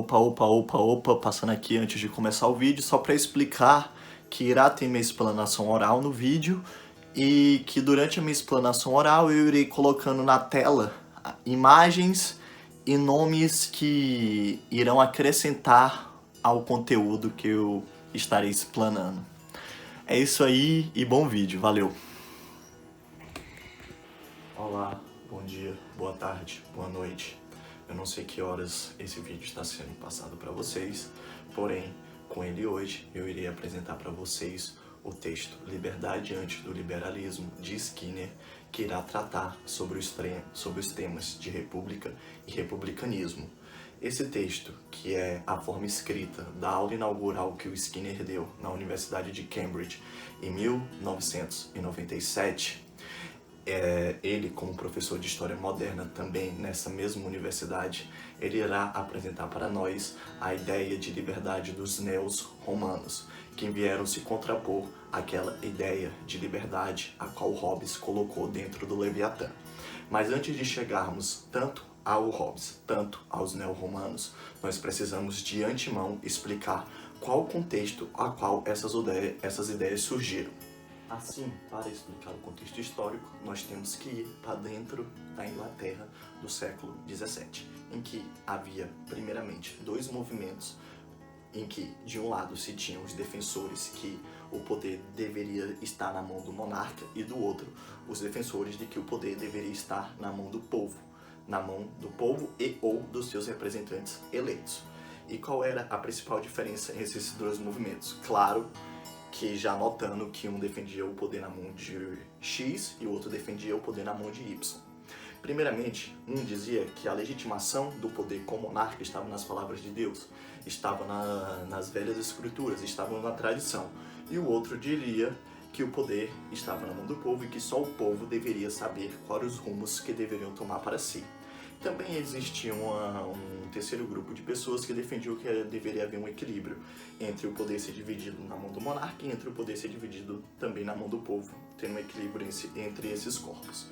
Opa, passando aqui antes de começar o vídeo, só para explicar que irá ter minha explanação oral no vídeo e que durante a minha explanação oral eu irei colocando na tela imagens e nomes que irão acrescentar ao conteúdo que eu estarei explanando. É isso aí e bom vídeo, valeu! Olá, bom dia, boa tarde, boa noite. Eu não sei que horas esse vídeo está sendo passado para vocês, porém, com ele hoje eu irei apresentar para vocês o texto Liberdade antes do Liberalismo, de Skinner, que irá tratar sobre os temas de república e republicanismo. Esse texto, que é a forma escrita da aula inaugural que o Skinner deu na Universidade de Cambridge em 1997, ele, como professor de História Moderna também nessa mesma universidade, ele irá apresentar para nós a ideia de liberdade dos neos-romanos, que vieram se contrapor àquela ideia de liberdade a qual Hobbes colocou dentro do Leviatã. Mas antes de chegarmos tanto ao Hobbes, tanto aos neo-romanos, nós precisamos de antemão explicar qual o contexto a qual essas ideias surgiram. Assim, para explicar o contexto histórico, nós temos que ir para dentro da Inglaterra do século XVII, em que havia, primeiramente, dois movimentos, em que, de um lado, se tinham os defensores que o poder deveria estar na mão do monarca, e do outro, os defensores de que o poder deveria estar na mão do povo e ou dos seus representantes eleitos. E qual era a principal diferença entre esses dois movimentos? Claro que já notando que um defendia o poder na mão de X e o outro defendia o poder na mão de Y. Primeiramente, um dizia que a legitimação do poder como monarca estava nas palavras de Deus, estava nas velhas escrituras, estava na tradição. E o outro diria que o poder estava na mão do povo e que só o povo deveria saber quais os rumos que deveriam tomar para si. Também existia um terceiro grupo de pessoas que defendiam que deveria haver um equilíbrio entre o poder ser dividido na mão do monarca e entre o poder ser dividido também na mão do povo, tendo um equilíbrio entre esses corpos.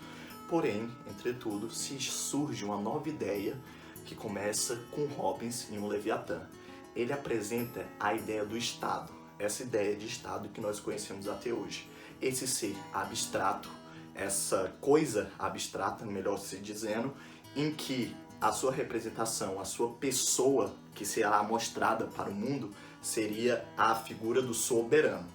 Porém, entretudo, se surge uma nova ideia que começa com Hobbes em um Leviatã. Ele apresenta a ideia do Estado, essa ideia de Estado que nós conhecemos até hoje. Esse ser abstrato, essa coisa abstrata, melhor se dizendo, em que a sua representação, a sua pessoa que será mostrada para o mundo seria a figura do soberano.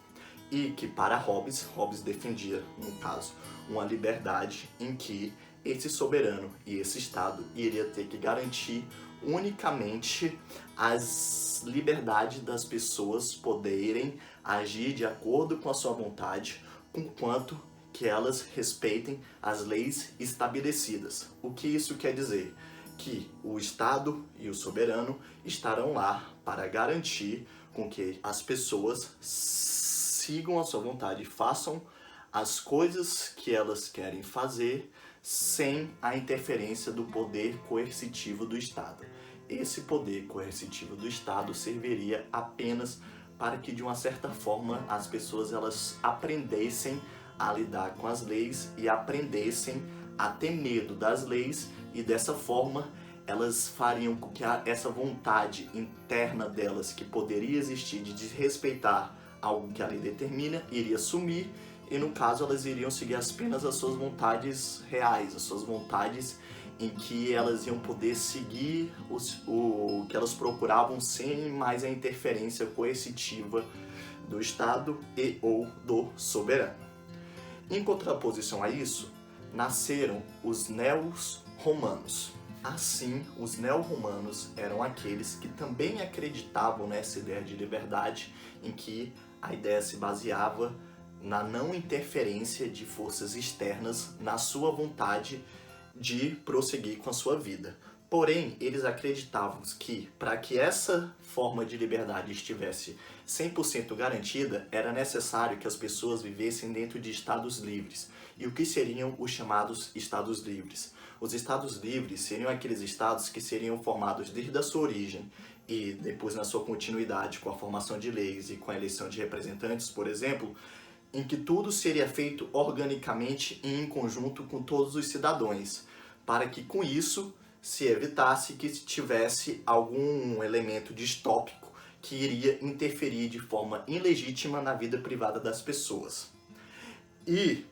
E que para Hobbes defendia, no caso, uma liberdade em que esse soberano e esse Estado iria ter que garantir unicamente as liberdades das pessoas poderem agir de acordo com a sua vontade, conquanto que elas respeitem as leis estabelecidas. O que isso quer dizer? Que o Estado e o soberano estarão lá para garantir com que as pessoas sigam a sua vontade e façam as coisas que elas querem fazer sem a interferência do poder coercitivo do Estado. Esse poder coercitivo do Estado serviria apenas para que, de uma certa forma, as pessoas elas aprendessem a lidar com as leis e aprendessem a ter medo das leis, e dessa forma elas fariam com que essa vontade interna delas que poderia existir de desrespeitar algo que a lei determina iria sumir, e no caso elas iriam seguir apenas as suas vontades reais, as suas vontades em que elas iam poder seguir o que elas procuravam sem mais a interferência coercitiva do Estado e ou do soberano. Em contraposição a isso, nasceram os neo-romanos. Assim, os neo-romanos eram aqueles que também acreditavam nessa ideia de liberdade, em que a ideia se baseava na não interferência de forças externas na sua vontade de prosseguir com a sua vida. Porém, eles acreditavam que, para que essa forma de liberdade estivesse 100% garantida, era necessário que as pessoas vivessem dentro de estados livres. E o que seriam os chamados estados livres? Os estados livres seriam aqueles estados que seriam formados desde a sua origem e depois na sua continuidade com a formação de leis e com a eleição de representantes, por exemplo, em que tudo seria feito organicamente e em conjunto com todos os cidadãos, para que com isso se evitasse que tivesse algum elemento distópico que iria interferir de forma ilegítima na vida privada das pessoas. E,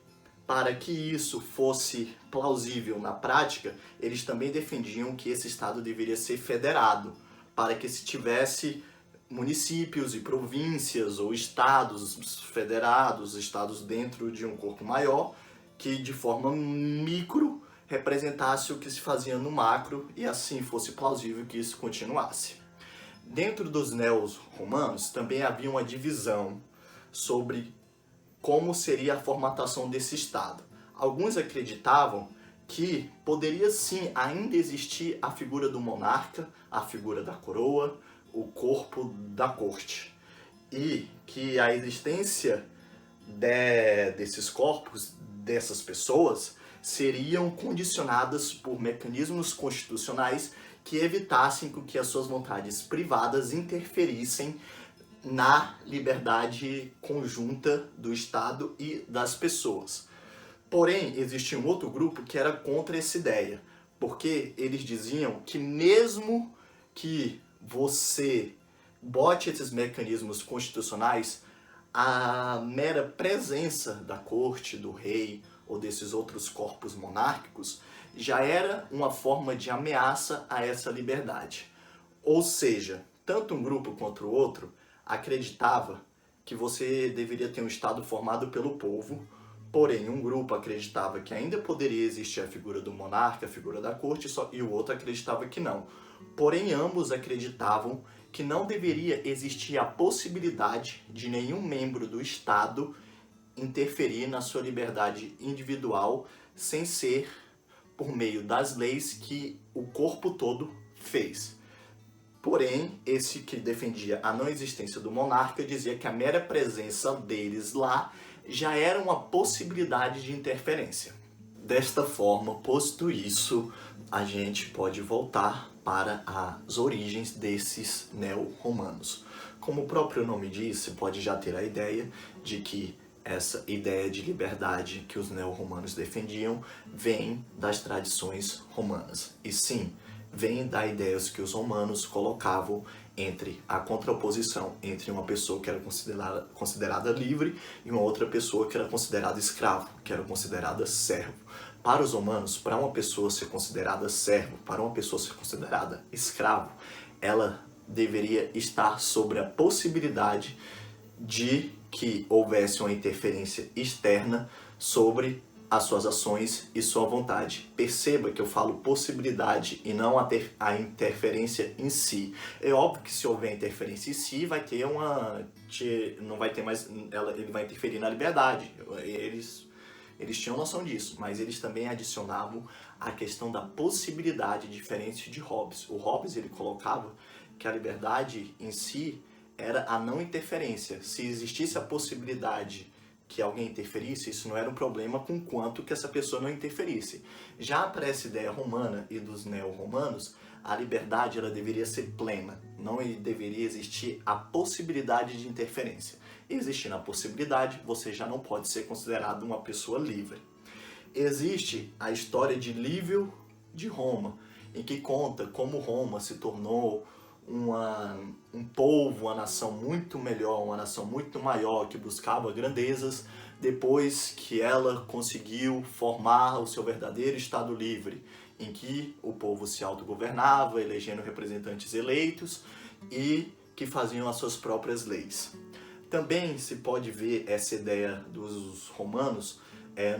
para que isso fosse plausível na prática, eles também defendiam que esse Estado deveria ser federado, para que se tivesse municípios e províncias ou estados federados, estados dentro de um corpo maior, que de forma micro representasse o que se fazia no macro e assim fosse plausível que isso continuasse. Dentro dos neo-romanos também havia uma divisão sobre como seria a formatação desse Estado. Alguns acreditavam que poderia sim ainda existir a figura do monarca, a figura da coroa, o corpo da corte. E que a existência desses corpos, dessas pessoas, seriam condicionadas por mecanismos constitucionais que evitassem que as suas vontades privadas interferissem na liberdade conjunta do Estado e das pessoas. Porém, existia um outro grupo que era contra essa ideia, porque eles diziam que mesmo que você bote esses mecanismos constitucionais, a mera presença da corte, do rei ou desses outros corpos monárquicos já era uma forma de ameaça a essa liberdade. Ou seja, tanto um grupo quanto o outro acreditava que você deveria ter um Estado formado pelo povo, porém um grupo acreditava que ainda poderia existir a figura do monarca, a figura da corte, e o outro acreditava que não. Porém, ambos acreditavam que não deveria existir a possibilidade de nenhum membro do Estado interferir na sua liberdade individual sem ser por meio das leis que o corpo todo fez. Porém, esse que defendia a não existência do monarca dizia que a mera presença deles lá já era uma possibilidade de interferência. Desta forma, posto isso, a gente pode voltar para as origens desses neo-romanos. Como o próprio nome diz, você pode já ter a ideia de que essa ideia de liberdade que os neo-romanos defendiam vem das tradições romanas. E sim, vem da ideia que os romanos colocavam entre a contraposição entre uma pessoa que era considerada livre e uma outra pessoa que era considerada escravo, que era considerada servo. Para os romanos, para uma pessoa ser considerada servo, para uma pessoa ser considerada escravo, ela deveria estar sobre a possibilidade de que houvesse uma interferência externa sobre as suas ações e sua vontade. Perceba que eu falo possibilidade e não a interferência em si. É óbvio que se houver interferência em si, vai ter não vai ter mais, ele vai interferir na liberdade. Eles tinham noção disso, mas eles também adicionavam a questão da possibilidade, diferente de Hobbes. O Hobbes, ele colocava que a liberdade em si era a não interferência. Se existisse a possibilidade que alguém interferisse, isso não era um problema conquanto que essa pessoa não interferisse. Já para essa ideia romana e dos neo-romanos, a liberdade ela deveria ser plena, não deveria existir a possibilidade de interferência. Existindo a possibilidade, você já não pode ser considerado uma pessoa livre. Existe a história de Lívio de Roma, em que conta como Roma se tornou um povo, uma nação muito melhor, uma nação muito maior que buscava grandezas depois que ela conseguiu formar o seu verdadeiro Estado livre, em que o povo se autogovernava, elegendo representantes eleitos e que faziam as suas próprias leis. Também se pode ver essa ideia dos romanos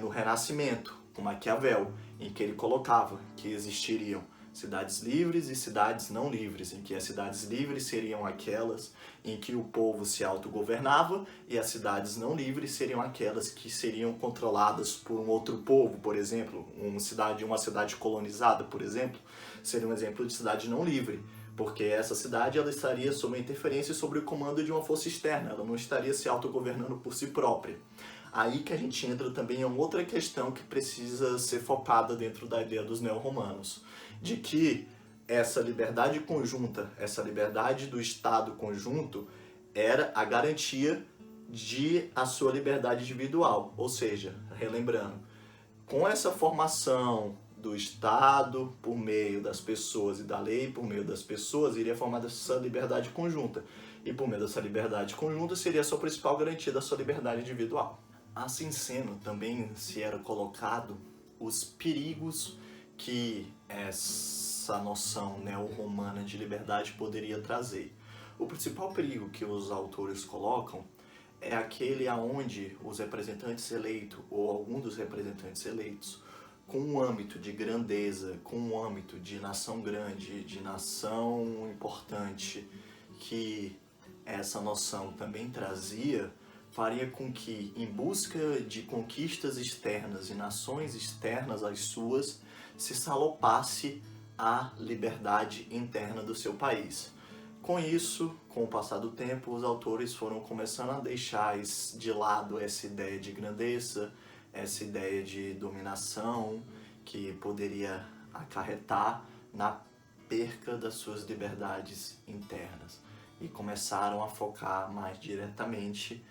no Renascimento, com Maquiavel, em que ele colocava que existiriam cidades livres e cidades não livres, em que as cidades livres seriam aquelas em que o povo se autogovernava e as cidades não livres seriam aquelas que seriam controladas por um outro povo, por exemplo, uma cidade colonizada, por exemplo, seria um exemplo de cidade não livre, porque essa cidade ela estaria sob a interferência e sob o comando de uma força externa, ela não estaria se autogovernando por si própria. Aí que a gente entra também em uma outra questão que precisa ser focada dentro da ideia dos neo-romanos, de que essa liberdade conjunta, essa liberdade do Estado conjunto era a garantia de a sua liberdade individual. Ou seja, relembrando, com essa formação do Estado, por meio das pessoas, e da lei, por meio das pessoas, iria formar essa liberdade conjunta. E por meio dessa liberdade conjunta seria a sua principal garantia da sua liberdade individual. Assim sendo, também se era colocado os perigos que essa noção neo-romana de liberdade poderia trazer. O principal perigo que os autores colocam é aquele aonde os representantes eleitos, ou algum dos representantes eleitos, com um âmbito de grandeza, com um âmbito de nação grande, de nação importante, que essa noção também trazia, faria com que, em busca de conquistas externas e nações externas às suas, se salopasse a liberdade interna do seu país. Com isso, com o passar do tempo, os autores foram começando a deixar de lado essa ideia de grandeza, essa ideia de dominação, que poderia acarretar na perca das suas liberdades internas. E começaram a focar mais diretamente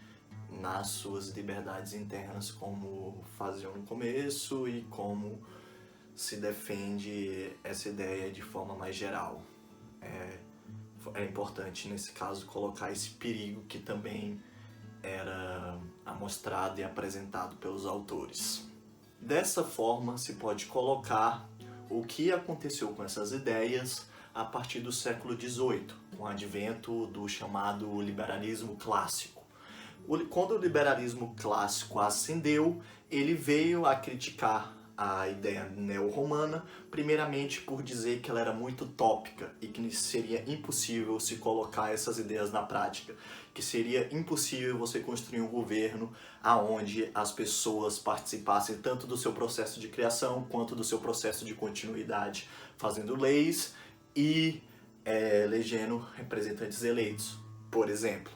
nas suas liberdades internas, como faziam no começo e como se defende essa ideia de forma mais geral. É importante, nesse caso, colocar esse perigo que também era amostrado e apresentado pelos autores. Dessa forma, se pode colocar o que aconteceu com essas ideias a partir do século XVIII, com o advento do chamado liberalismo clássico. Quando o liberalismo clássico ascendeu, ele veio a criticar a ideia neo-romana, primeiramente por dizer que ela era muito utópica e que seria impossível se colocar essas ideias na prática, que seria impossível você construir um governo aonde as pessoas participassem tanto do seu processo de criação quanto do seu processo de continuidade, fazendo leis e elegendo representantes eleitos, por exemplo.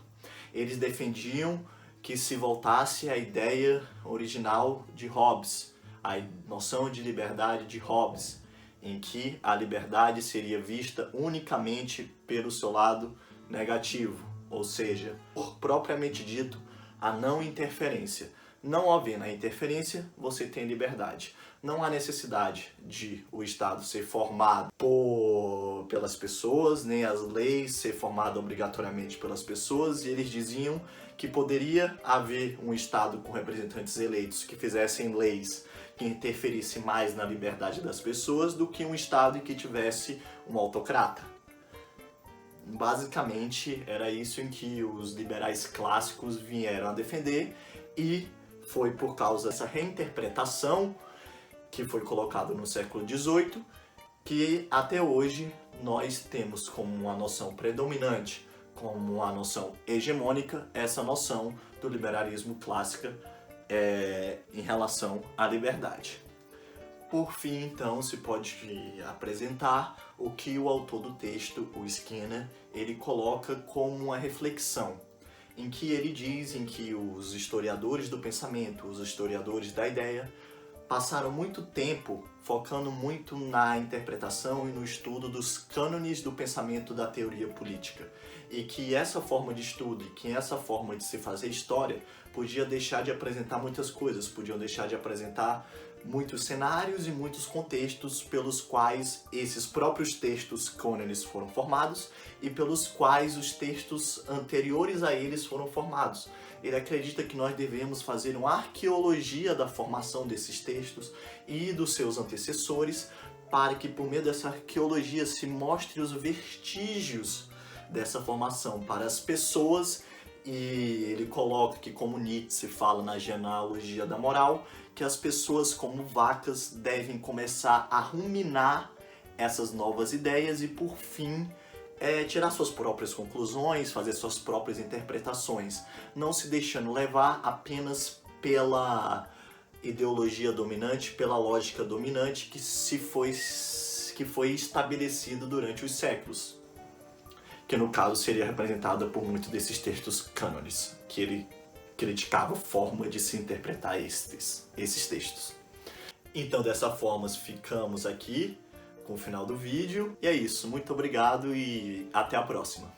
Eles defendiam que se voltasse à ideia original de Hobbes, a noção de liberdade de Hobbes, em que a liberdade seria vista unicamente pelo seu lado negativo, ou seja, propriamente dito, a não interferência. Não havendo a interferência, você tem liberdade. Não há necessidade de o Estado ser formado pelas pessoas, nem as leis ser formadas obrigatoriamente pelas pessoas, e eles diziam que poderia haver um Estado com representantes eleitos que fizessem leis que interferisse mais na liberdade das pessoas do que um Estado em que tivesse um autocrata. Basicamente, era isso em que os liberais clássicos vieram a defender, e foi por causa dessa reinterpretação que foi colocada no século XVIII que até hoje nós temos como uma noção predominante, como uma noção hegemônica, essa noção do liberalismo clássico em relação à liberdade. Por fim, então, se pode apresentar o que o autor do texto, o Skinner, ele coloca como uma reflexão, em que ele diz em que os historiadores do pensamento, os historiadores da ideia, passaram muito tempo focando muito na interpretação e no estudo dos cânones do pensamento da teoria política, e que essa forma de estudo e que essa forma de se fazer história podia deixar de apresentar muitas coisas, podiam deixar de apresentar muitos cenários e muitos contextos pelos quais esses próprios textos cânones foram formados e pelos quais os textos anteriores a eles foram formados. Ele acredita que nós devemos fazer uma arqueologia da formação desses textos e dos seus antecessores, para que por meio dessa arqueologia se mostre os vestígios dessa formação para as pessoas. E ele coloca que, como Nietzsche fala na genealogia da moral, que as pessoas como vacas devem começar a ruminar essas novas ideias e, por fim, tirar suas próprias conclusões, fazer suas próprias interpretações, não se deixando levar apenas pela ideologia dominante, pela lógica dominante que foi estabelecida durante os séculos, que no caso seria representada por muitos desses textos cânones, que ele criticava a forma de se interpretar esses textos. Então, dessa forma, ficamos aqui com o final do vídeo. E é isso, muito obrigado e até a próxima.